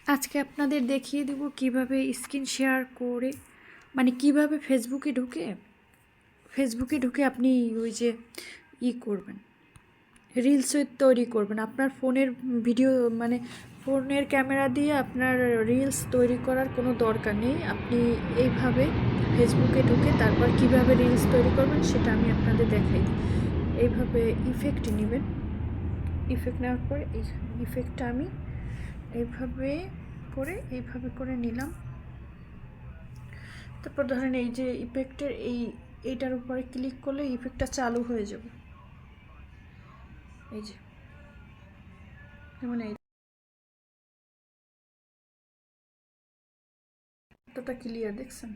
আজকে আপনাদের দেখিয়ে দেব কিভাবে স্ক্রিন শেয়ার করে মানে কিভাবে ফেসবুকে ঢুকে আপনি ওই যে করবেন, রিলস তৈরি করবেন। আপনার ফোনের ভিডিও মানে ফোনের ক্যামেরা দিয়ে আপনার রিলস তৈরি করার কোনো দরকার নেই। আপনি এইভাবে ফেসবুকে ঢুকে তারপর কিভাবে রিলস তৈরি করবেন সেটা আমি আপনাদের দেখাই দিই। এইভাবে ইফেক্ট নেবেন, ইফেক্ট নেওয়ার পরে এই ইফেক্টটা আমি এইভাবে করে নিলাম। তারপর ধরেন এই যে ইফেক্টের এইটার উপরে ক্লিক করলে ইফেক্টটা চালু হয়ে যাবে। এই যে যেমন এতটা ক্লিয়ার দেখছেন।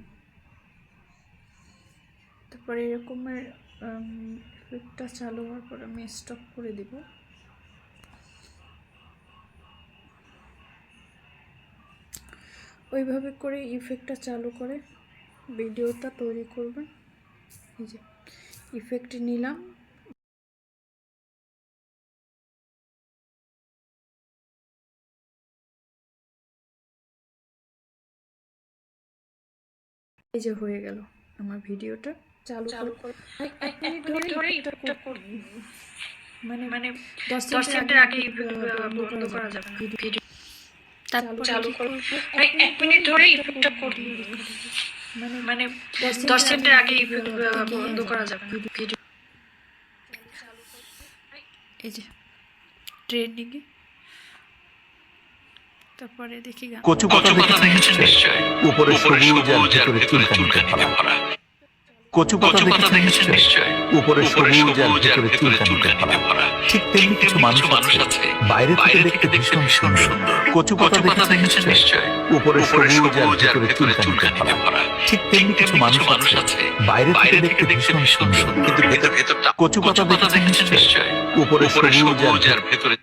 তারপরে এরকমের ইফেক্টটা চালু হওয়ার পর আমি স্টপ করে দিব। ওইভাবে করে ইফেক্টটা চালু করে ভিডিওটা তৈরি করবেন। এই যে ইফেক্ট নিলাম, এই যে হয়ে গেল আমার ভিডিওটা চালু করে 1 মিনিট ধরে মানে 10 সেকেন্ডের আগে বন্ধ করা যাবে না ভিডিও। তারপর চালু করে 1 মিনিট ধরে ইফেক্টটা করতে মানে 10 সেকেন্ডের আগে বন্ধ করা যাবে না ভিডিও। এই যে ট্রেন্ডিংয়ে তারপরে দেখি গান। কচু পাতা দেখেছেন নিশ্চয়, উপরে সবুজ আর ভেতরে চুলকানিতে ভরা। কচু পাতা দেখেছেন নিশ্চয়, উপরে সবুজ আর ভেতরে চুলকানিতে ভরা। ঠিক তেমনি কিছু মানুষ আছে বাইরে থেকে দেখতে ভীষণ সুন্দর। কচু পাতা দেখেছেন নিশ্চয়, উপরে সবুজ আর ভেতরে চুলকানিতে ভরা। ঠিক তেমনি কিছু মানুষ আছে বাইরে থেকে দেখতে ভীষণ সুন্দর, কিন্তু ভেতরটা। কচু পাতা দেখেছেন নিশ্চয়, উপরে সবুজ আর ভেতরে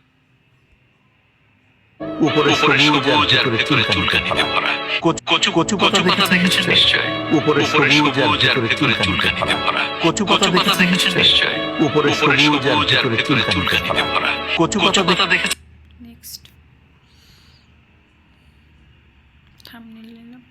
সবুজ আর ভেতরে চুলকানিতে ভরা। কচু পাতা দেখেছেন নিশ্চয়, উপরে সবুজ আর ভেতরে চুলকানিতে ভরা। কচু পাতা দেখেছেন নিশ্চয়, উপরে সবুজ আর ভেতরে চুলকানিতে ভরা। কচু পাতা দেখেছেন। নেক্সট থাম্বনেল নিলাম।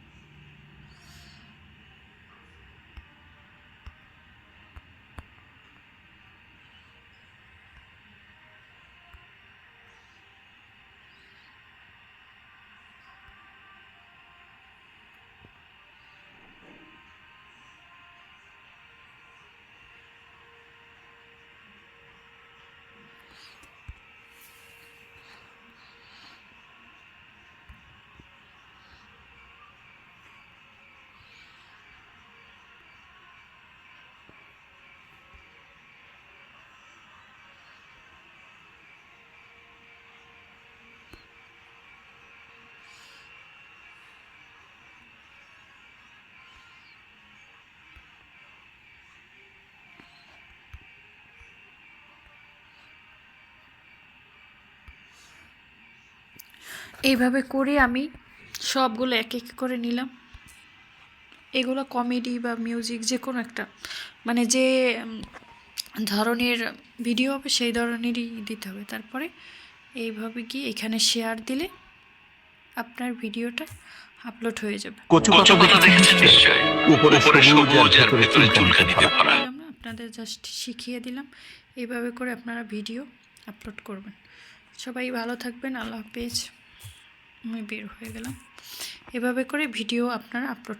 এইভাবে করে আমি সবগুলো এক এক করে নিলাম। এগুলো কমেডি বা মিউজিক যে কোনো একটা মানে যে ধরনের ভিডিও হবে সেই ধরনেরই দিতে হবে। তারপরে এইভাবে গিয়ে এখানে শেয়ার দিলে আপনার ভিডিওটা আপলোড হয়ে যাবে। কচু পাতা দেখেছেন নিশ্চয়, উপরে সবুজ আর ভেতরে চুলকানিতে ভরা। আপনাদের জাস্ট শিখিয়ে দিলাম এইভাবে করে আপনারা ভিডিও আপলোড করবেন। সবাই ভালো থাকবেন, আল্লাহ হাফেজ। আমি বের হয়ে গেলাম। এভাবে করে ভিডিও আপনারা আপলোড